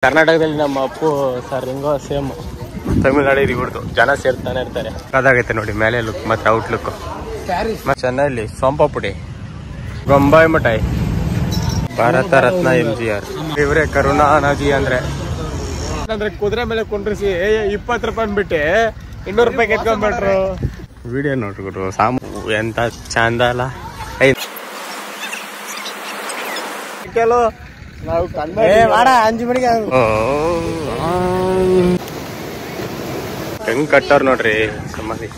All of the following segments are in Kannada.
ಕರ್ನಾಟಕದಲ್ಲಿ ನಮ್ಮ ಅಪ್ಪು ಸರ್ ಹಿಂಗೋ ಸೇಮ್ ತಮಿಳ್ನಾಡು ಇವ್ರದ್ದು ಜನ ಸೇರ್ತಾನೆ ಇರ್ತಾರೆ. ಅದಾಗೈತೆ ನೋಡಿ ಮೇಲೆ ಲುಕ್ ಮತ್ತೆ ಔಟ್ಲುಕ್. ಚೆನ್ನೈಲಿ ಸೋಂಪಾಪುಡಿ, ಬೊಂಬಾಯಿ ಮಿಠಾಯಿ, ಭಾರತ ರತ್ನ MGR. ಇವರೇ ಕರುಣಾನಿಧಿ ಅಂದ್ರೆ ಕುದುರೆ ಮೇಲೆ ಕುಂಡ್ರಿಸಿ 20 ರೂಪಾಯಿ ಅಂದ್ಬಿಟ್ಟೆ 200 ರೂಪಾಯಿ ಎತ್ಕೊಂಡ್ಬಿಟ್ರು. ವಿಡಿಯೋ ನೋಡ್ಕೊಟ್ರು ಸಾಮು ಎಂತ ಚಂದ ಅಲ್ಲ. ನಾವು ಹೆಂಗ್ ಕಟ್ಟಾರ ನೋಡ್ರಿ ಸಮಾಧಿ.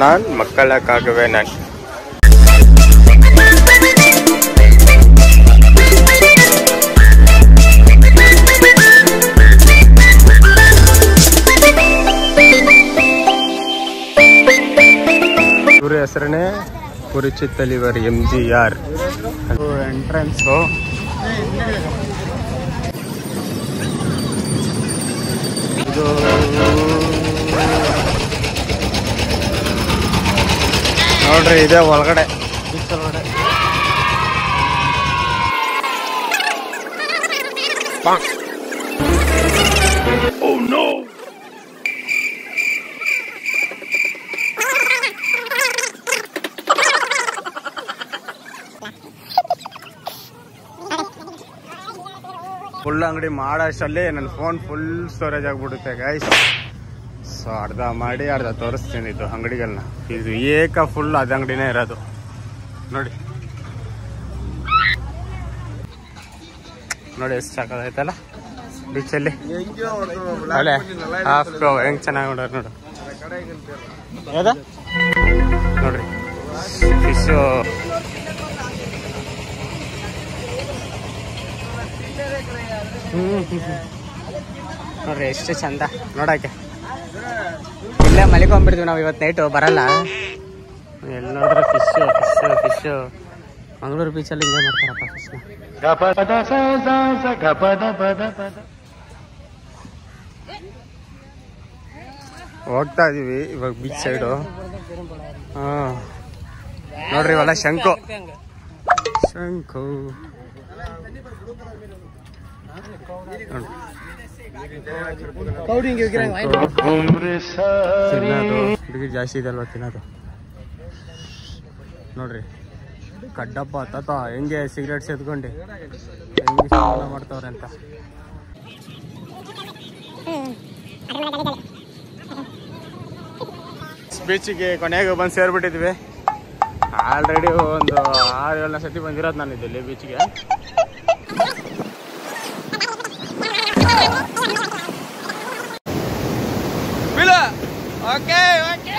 ನಾನ್ ಮಕ್ಕಳಕ್ಕಾಗವೆ ನಾನು. ಇವ್ರ ಹೆಸರನೇ ಕುರಿಚಿತ್ ಲಿವರ್ MGR. ಎಂಟ್ರೆನ್ಸ್ ನೋಡ್ರಿ ಇದೆ ಒಳಗಡೆ. ಫುಲ್ ಅಂಗಡಿ ಮಾಡೋಷ್ಟರಲ್ಲಿ ನನ್ನ ಫೋನ್ ಫುಲ್ ಸ್ಟೋರೇಜ್ ಆಗ್ಬಿಡುತ್ತೆ ಗೈಸ್. ಸೊ ಅರ್ಧ ಮಾಡಿ ಅರ್ಧ ತೋರಿಸ್ತೀನಿ ಇದು ಅಂಗಡಿಗಳನ್ನ. ಇದು ಏಕ ಫುಲ್ ಅದು ಅಂಗಡಿನೇ ಇರೋದು ನೋಡಿ. ನೋಡಿ ಎಷ್ಟು ಸಾಕಾಗೈತಲ್ಲ ಬೀಚಲ್ಲಿ. ಅಲ್ಲೇ ಹಾಫ್ ಹೆಂಗ್ ಚೆನ್ನಾಗಿ ನೋಡ್ರಿ ನೋಡು. ಯಾವ್ದ ನೋಡ್ರಿ ಫಿಶು. ನೋಡ್ರಿ ಎಷ್ಟು ಚಂದ ನೋಡಕ್ಕೆ. ಇಲ್ಲೇ ಮಲಿಕೊಂಡ್ಬಿಡ್ತೀವಿ ನಾವು ಇವತ್ತು ನೈಟು, ಬರಲ್ಲ. ಎಲ್ಲಿ ನೋಡಿದ್ರೆ ಫಿಶು ಫಿಶು ಫಿಶು. ಮಂಗಳೂರು ಬೀಚಲ್ಲಿ ಹಿಂಗೆ ಮಾಡ್ತಾರಪ್ಪ ಫಿಶ್ನ. ಹೋಗ್ತಾ ಇದೀವಿ ಇವಾಗ ಬೀಚ್ ಸೈಡು. ನೋಡ್ರಿ ಇವೆಲ್ಲ ಶಂಕು ಶಂಕು. ಹುಡುಗಿ ಜಾಸ್ತಿ ಇದೆ ಅಲ್ವಾ ತಿನ್ನೋದು. ನೋಡ್ರಿ ಕಡ್ಡಪ್ಪ ತಾತ ಹೆಂಗೆ ಸಿಗರೇಟ್ಸ್ ಎತ್ಕೊಂಡು ಹೆಂಗೆ ಸಾಲ ಮಾಡ್ತಾವ್ರೆ ಅಂತ. ಬೀಚಿಗೆ ಕೊನೆಗೆ ಬಂದು ಸೇರ್ಬಿಟ್ಟಿದ್ವಿ. ಆಲ್ರೆಡಿ ಒಂದು 6-7 ಸತಿ ಬಂದಿರೋದು ನಾನು ಇಲ್ಲಿ ಬೀಚಿಗೆ. ಓಕೆ ಓಕೆ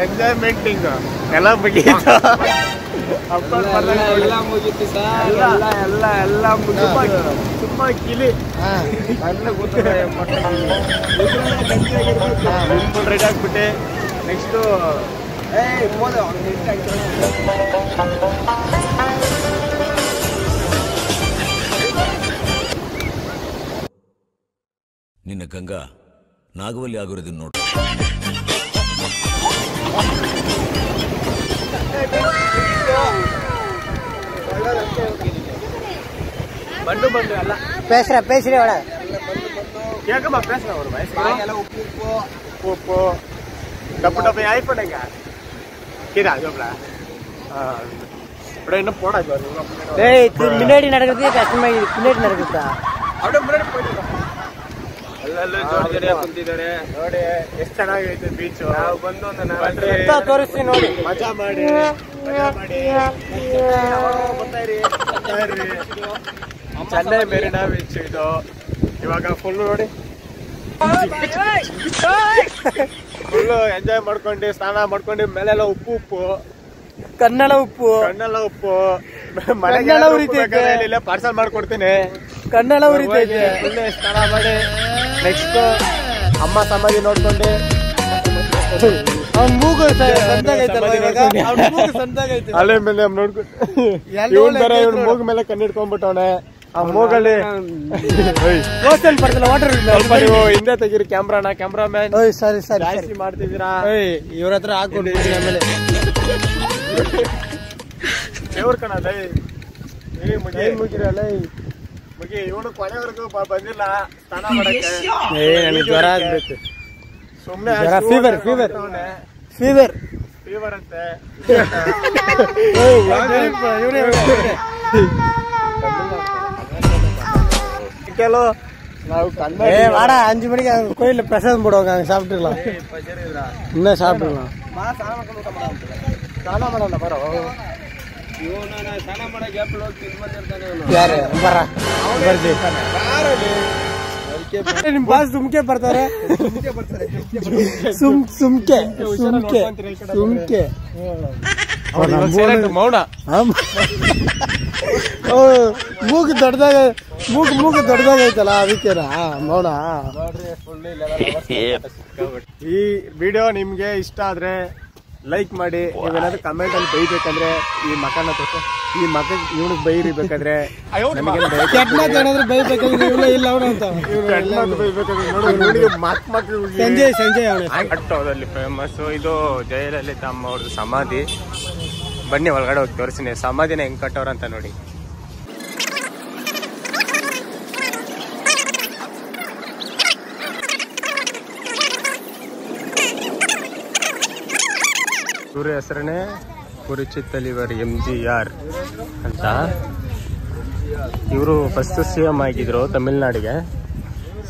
ಎಂಜಾಯ್ಮೆಂಟಿಂಗ್ ಎಲ್ಲ ಮುಗೀತು. ಎಲ್ಲ ಮುಗೀತು ಎಲ್ಲ ಮುಗಿದು ತುಂಬಾ ಕಿಲಿ ರೆಡಿ ಆಗ್ಬಿಟ್ಟೆ. ನೆಕ್ಸ್ಟು ನಿನ್ನ ಗಂಗಾ ನಾಗವಲ್ಲಿ ಆಗಿರೋದನ್ನ ನೋಡು. ಬಂಡು ಬಂಡು ಅಲ್ಲ ಪೇಸ್ರೆ ಒಳ ಕೇಕಮ್ಮ ಪೇಸ್ರ ಅವರು ವಯಸ್ಸು ಉಪ್ಪು ಉಪ್ಪು டப்பு டப்பு ஆயி போடுங்க கீழே அதுல அப்படியே என்ன போடாது. ஏய் முன்னாடி நடக்கிறதே கஷ்டமா இருக்கு. பின்னாடி நடக்குதா அப்படியே முன்னாடி போயிட்டு ಅಲ್ಲೆಲ್ಲ ಜೋಡಿದಾರೆ ಕುಂತಿದ್ದಾರೆ ನೋಡಿ ಎಷ್ಟು ಚೆನ್ನಾಗೈತೆ ಬೀಚ್. ನಾವು ಬಂದು ಒಂದು ತೋರಿಸ್ತೀನಿ ನೋಡಿ. ಮಜಾ ಮಾಡಿ ಚೆನ್ನೈ ಮೆರಿನಾ ಬೀಚ್ ಇದು. ಇವಾಗ ಫುಲ್ ನೋಡಿ ಫುಲ್ಲು ಎಂಜಾಯ್ ಮಾಡ್ಕೊಂಡು ಸ್ನಾನ ಮಾಡ್ಕೊಂಡು ಮೇಲೆಲ್ಲ ಉಪ್ಪು ಉಪ್ಪು ಕನ್ನಡ ಉಪ್ಪು ಮನೆಗೆ ಪಾರ್ಸಲ್ ಮಾಡ್ಕೊಡ್ತೀನಿ. ಕಣ್ಣೆಲ್ಲ ಉರಿತೈತೆ. ಒಳ್ಳೆ ಸ್ನಾನ ಮಾಡಿ ನೆಕ್ಸ್ಟ್ ಅಮ್ಮ ಸಮಾಧಿ ನೋಡ್ಕೊಂಡು ಅವ್ನ ಮೂಗು ಸಂತಾಗೈತಲ್ಲ ಇವಾಗ, ಅವ್ನ ಮೂಗು ಸಂತಾಗೈತೆ. ಅಲೆ ಮೇಲೆ ನೋಡ್ಕೊಂಡು ಇವ್ನ ಮೂಗ್ ಮೇಲೆ ಕಣ್ಣಿಡ್ಕೊಂಡ್ಬಿಟ್ಟವನೆ. ಆ ಮೂಗಲ್ಲಿ ಬರ್ತಲ್ಲ ವಾಟರ್ ಸ್ವಲ್ಪ ನೀವು ಹಿಂದೆ ತೆಗೀರಿ ಕ್ಯಾಮ್ರಾಮ್ಯಾನ್. ಸರಿ ಸರಿ ಜಾಸ್ತಿ ಮಾಡ್ತಿದ್ದೀರಾ. ಇವ್ರ ಹತ್ರ ಹಾಕೊಂಡು ಆಮೇಲೆ ದೇವ್ರ ಕಣಲ್ಲ ಮುಗಿರಲ್ಲ ಮುಗಿ. ಇವನು ಕೊನೆವರೆಗೂ ಬಂದಿಲ್ಲ ಸ್ನಾನ ಮಾಡಕ್ಕೆ. ನನಗೆ ಜ್ವರ ಆಗ್ಬೇಕು. ಸುಮ್ನೆ ಫೀವರ್ ಅಂತೆ. ಕೆಲವು ನಾವು வாடா 5 மணிக்கு கோயில்ல பிரசாதம் போடுவாங்க, அங்க சாப்பிட்டுலாம். இன்னும் சாப்பிடலாம். ಸ್ನಾನ ಮಾಡೋಣ ಬರೋ. ಯಾರು ಬರ ನಿಮ್ ಬಾಸ್ ಸುಮ್ಕೆ ಬರ್ತಾರೆ. ಸುಮ್ಕೆ ಮೌನ. ಮೂಗು ದೊಡ್ಡದಾಗೈತಲ್ಲ ಅದಕ್ಕೇನ ಮೌನ. ಈ ವಿಡಿಯೋ ನಿಮ್ಗೆ ಇಷ್ಟ ಆದ್ರೆ ಲೈಕ್ ಮಾಡಿ. ನೀವೇನಾದ್ರೂ ಕಮೆಂಟ್ ಅಲ್ಲಿ ಬೈಬೇಕಂದ್ರೆ ಈ ಮಕ್ಕಳನ್ನ ತೋರಿಸು. ಈ ಮಕ್ಕ ಇವನಿಗೆ ಬೈರಿ ಬೇಕಾದ್ರೆ ಸಂಜೆ ಫೇಮಸ್. ಇದು ಜಯಲಲಿತಾ ಅಮ್ಮ ಅವ್ರದ್ದು ಸಮಾಧಿ. ಬನ್ನಿ ಒಳಗಡೆ ಹೋಗಿ ತೋರಿಸ್ತೀನಿ ಸಮಾಧಿನ ಹೆಂಗ್ ಕಟ್ಟವ್ರಂತ ನೋಡಿ. ಇವ್ರ ಹೆಸರೇ ಕುರಿಚಿತ್ತಲಿವರ್ MGR ಅಂತ. ಇವರು ಫಸ್ಟ್ CM ಆಗಿದ್ರು ತಮಿಳ್ನಾಡಿಗೆ.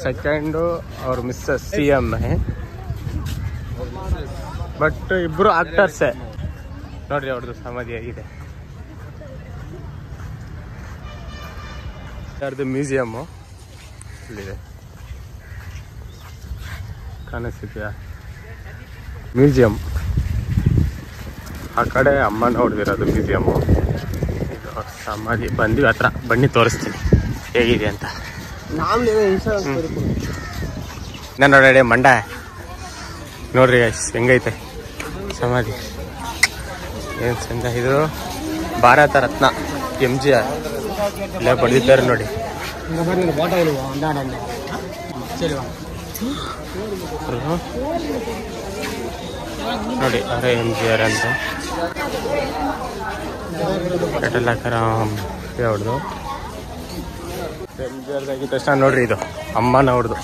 ಸೆಕೆಂಡು ಅವ್ರ ಮಿಸ್ಸಸ್ CM. ಬಟ್ ಇಬ್ರು ಆಕ್ಟರ್ಸೇ. ನೋಡ್ರಿ ಅವ್ರದ್ದು ಸಮಾಧಿ ಆಗಿದೆ. ಯಾರ್ದು ಮ್ಯೂಸಿಯಮ್ಮು ಇಲ್ಲಿದೆ ಕಾಣಿಸ್ತಿದ್ಯಾ? ಮ್ಯೂಸಿಯಂ ಆ ಕಡೆ ಅಮ್ಮ ನೋಡ್ದಿರೋದು ಮ್ಯೂಸಿಯಮ್ಮು. ಇದು ಸಮಾಧಿ ಬಂದ್ವಿ ಹತ್ರ. ಬನ್ನಿ ತೋರಿಸ್ತೀನಿ ಹೇಗಿದೆ ಅಂತ. ನಾನು ನೋಡಿ ಮಂಡ ನೋಡ್ರಿ ಹೆಂಗೈತೆ ಸಮಾಧಿ. ಏನು ಚಂದ. ಇದು ಭಾರತ ರತ್ನ MGR ಇಲ್ಲ ಬರೆದಿದ್ದಾರೆ ನೋಡಿ. ನೋಡಿ ಅರೆ MGR ಅಂತ ಕಟಲಾಕರ ಅವ್ರದ್ದು. MGRದಾಗಿದ್ದ ತಕ್ಷಣ ನೋಡ್ರಿ ಇದು ಅಮ್ಮನವ್ರದ್ದು.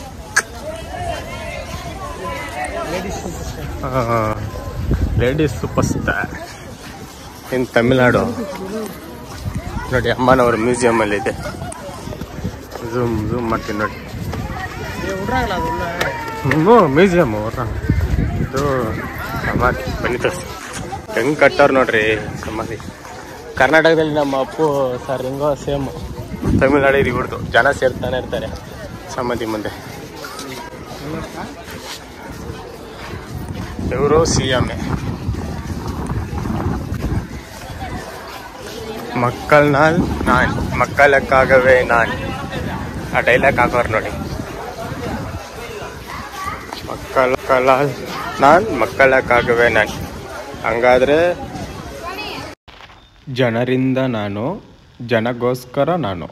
Ladies super star in Tamil Nadu. ನೋಡಿ ಅಮ್ಮನವ್ರ ಮ್ಯೂಸಿಯಂ ಅಲ್ಲಿ ಇದೆ. ಝೂಮ್ ಮಾಡ್ತೀನಿ ನೋಡಿ. ಮ್ಯೂಸಿಯಂ ಇದು ಸಮಾಧಿ. ಬನ್ನಿ ತೋರಿಸಿ ಹೆಂಗ್ ಕಟ್ಟವ್ರು ನೋಡ್ರಿ ಸಮಾಧಿ. ಕರ್ನಾಟಕದಲ್ಲಿ ನಮ್ಮ ಅಪ್ಪು ಸರ್ ಹೆಂಗೋ ಸೇಮ್ ತಮಿಳ್ನಾಡು ಇವ್ರದ್ದು. ಜನ ಸೇರ್ತಾನೆ ಇರ್ತಾರೆ ಸಮಾಧಿ ಮುಂದೆ. ಇವರು CM. ಮಕ್ಕಳಲ್ಲಿ ನಾನ್ ಮಕ್ಕಳಕ್ಕಾಗವೇ ನಾನ್. ಆ ಡೈಲಾಗ್ ಹಾಕೋರು ನೋಡಿ. ಮಕ್ಕಳಲ್ಲಿ ನಾನ್ ಮಕ್ಕಳಕ್ಕಾಗವೇ ನಾನ್. ಹಂಗಾದ್ರೆ ಜನರಿಂದ ನಾನು, ಜನಗೋಸ್ಕರ ನಾನು.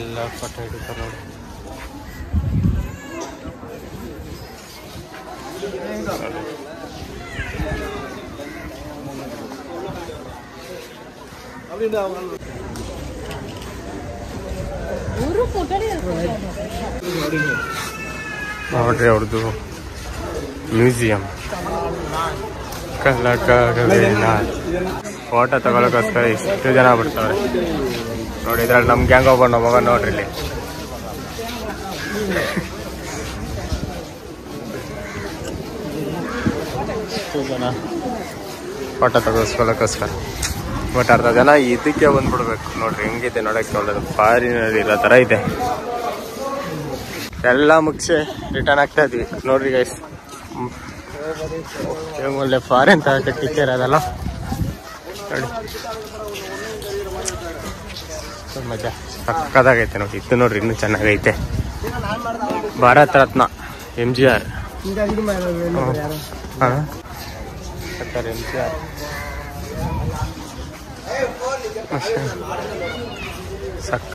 ಎಲ್ಲ ಫೋಟೋ ಹಿಡಿತಾರೆ ನೋಡಿ. ನೋಡ್ರಿ ಅವ್ರದ್ದು ಮ್ಯೂಸಿಯಂ. ಫೋಟೋ ತಗೊಳಕೋಸ್ಕರ ಇಷ್ಟು ಜನ ಬಿಡ್ತಾರೆ ನೋಡಿ. ಇದ್ರಲ್ಲಿ ನಮ್ ಗ್ಯಾಂಗ್ ಒಬ್ಬ ಮಗ ನೋಡ್ರಿ ಇಲ್ಲಿ. ಜನ ಫೋಟೋ ತಗೋಸ್ಕೊಳಕೋಸ್ಕರ. ಬಟ್ ಅರ್ಧ ಜನ ಇದಕ್ಕೆ ಬಂದ್ಬಿಡ್ಬೇಕು ನೋಡ್ರಿ. ಹೆಂಗಿದೆ ನೋಡಕ್ಕೆ ಒಳ್ಳೇದು. ಫಾರಿನರ್ ಇರೋ ತರ ಇದೆ. ಎಲ್ಲ ಮುಗಿಸಿ ರಿಟರ್ನ್ ಆಗ್ತಾ ಇದ್ವಿ ನೋಡ್ರಿ ಗೈಸ್. ಒಳ್ಳೆ ಫಾರಿನ್ ತರ ಕಟ್ಟಿದ್ದಾರೆ ಅದಲ್ಲ ನೋಡಿ. ಮಜಾ ಸಕ್ಕದಾಗೈತೆ ನೋಡಿ. ಇದು ನೋಡ್ರಿ ಇನ್ನೂ ಚೆನ್ನಾಗೈತೆ. ಭಾರತ ರತ್ನ MGR. MGR ಸಕ್.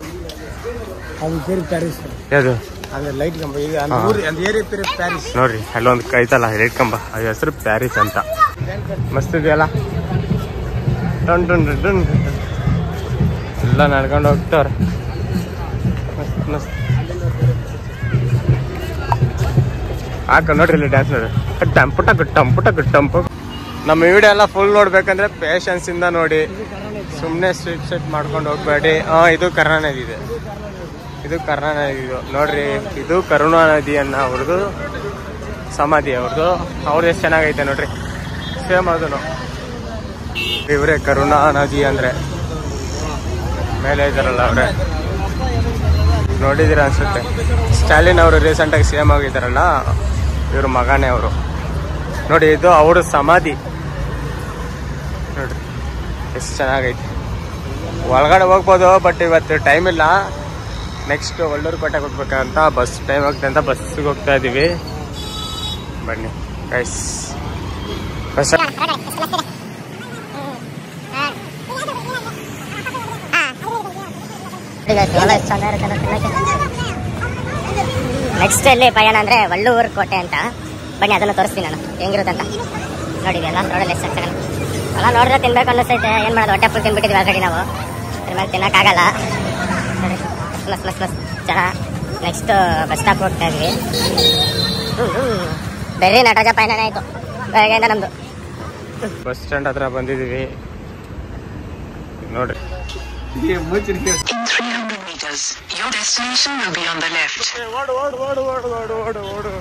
ಅದು ಬೇರೆ ಪ್ಯಾರಿಸ್ ಯಾವುದು ಅಂದ್ರೆ ಲೈಟ್ ಕಂಬ. ಈಗ ಒಂದು ಏರಿಯಾ ಬೇರೆ ಪ್ಯಾರಿಸ್ ನೋಡ್ರಿ. ಅಲ್ಲೊಂದು ಐತಲ್ಲ ಲೈಟ್ ಕಂಬ, ಅದು ಹೆಸರು ಪ್ಯಾರಿಸ್ ಅಂತ. ಮಸ್ತ್ ಇದೆಯಲ್ಲ. ಟನ್ ಟನ್ ಟನ್ ಎಲ್ಲ ನಡ್ಕೊಂಡು ಹೋಗ್ತಾವ್ರೆ. ಮಸ್ತ್ ಮಸ್ತ್ ಹಾಕ ನೋಡ್ರಿ ಇಲ್ಲಿ ಡ್ಯಾನ್ಸ್ ನೋಡಿ. ಟಂಪು. ನಮ್ಮ ವಿಡಿಯೋ ಎಲ್ಲ ಫುಲ್ ನೋಡ್ಬೇಕಂದ್ರೆ ಪೇಷನ್ಸ್ ಇಂದ ನೋಡಿ, ಸುಮ್ಮನೆ ಸ್ಟ್ರೀಟ್ ಸೆಟ್ ಮಾಡ್ಕೊಂಡು ಹೋಗ್ಬೇಡಿ. ಇದು ಕರ್ಣಾ ನದಿ ಇದೆ. ಇದು ಕರ್ಣಾ ನದಿ ನೋಡ್ರಿ. ಇದು ಕರುಣಾ ನದಿಯನ್ನ ಅವ್ರದ್ದು ಸಮಾಧಿ ಅವ್ರದ್ದು ಎಷ್ಟು ಚೆನ್ನಾಗೈತೆ ನೋಡ್ರಿ. ಸೇಮ್ ಅದನ್ನು ಇವರೇ ಕರುಣಾ ನದಿ ಅಂದ್ರೆ ಮೇಲೆ ಇದಾರಲ್ಲ ಅವ್ರೆ. ನೋಡಿದಿರ ಅನ್ಸುತ್ತೆ. ಸ್ಟಾಲಿನ್ ಅವರು ರೀಸೆಂಟಾಗಿ CM ಆಗಿದ್ದಾರಲ್ಲ, ಇವ್ರ ಮಗನೇ ಅವರು ನೋಡಿ. ಇದು ಅವ್ರ ಸಮಾಧಿ ನೋಡ್ರಿ, ಎಷ್ಟು ಚೆನ್ನಾಗೈತೆ. ಒಳಗಡೆ ಹೋಗ್ಬೋದು, ಬಟ್ ಇವತ್ತು ಟೈಮ್ ಇಲ್ಲ. ನೆಕ್ಸ್ಟ್ ಒಳ್ಳೂರುಪೇಟೆಗೆ ಹೋಗ್ಬೇಕಂತ ಬಸ್ ಟೈಮ್ ಆಗ್ತದೆ ಅಂತ ಬಸ್ಸಿಗೆ ಹೋಗ್ತಾ ಇದೀವಿ. ಬನ್ನಿ ಗೈಸ್. ನೆಕ್ಸ್ಟ್ ಎಲ್ಲಿ ಪಯಣ ಅಂದ್ರೆ ಒಳ್ಳೂರು ಕೋಟೆ ಅಂತ. ಬನ್ನಿ ಅದನ್ನು ತೋರಿಸ್ತೀನಿ ನಾನು ಹೆಂಗಿರುತ್ತೆ ಅಂತ. ನೋಡಿ ಎಲ್ಲ ನೋಡಲ್ಲ ಎಷ್ಟು ಚೆನ್ನಾಗಿ ಅಲ್ಲ. ನೋಡಿದ್ರೆ ತಿನ್ಬೇಕು ಅನ್ನಿಸ್ತೈತೆ. ಏನು ಮಾಡೋದು, ಹೊಟ್ಟೆ ಫುಲ್ ತಿನ್ಬಿಟ್ಟಿದ್ವಿ ಆಲ್ರೆಡಿ ನಾವು. ಅದ್ರ ಮೇಲೆ ತಿನ್ನೋಕ್ಕಾಗಲ್ಲ. ಮಸ್ತ್ ಜನ. ನೆಕ್ಸ್ಟ್ ಬಸ್ ಸ್ಟಾಪ್ ಹೋಗ್ತಾ ಇದ್ವಿ. ಬೇರೆ ನಟರಾಜ ಪಯಣನೇ ಆಯಿತು ಬೆಳಗ್ಗೆಯಿಂದ ನಮ್ಮದು. ಬಸ್ ಸ್ಟ್ಯಾಂಡ್ ಹತ್ರ ಬಂದಿದ್ದೀವಿ ನೋಡ್ರಿ. In 300 meters, your destination will be on the left. ಓಡು.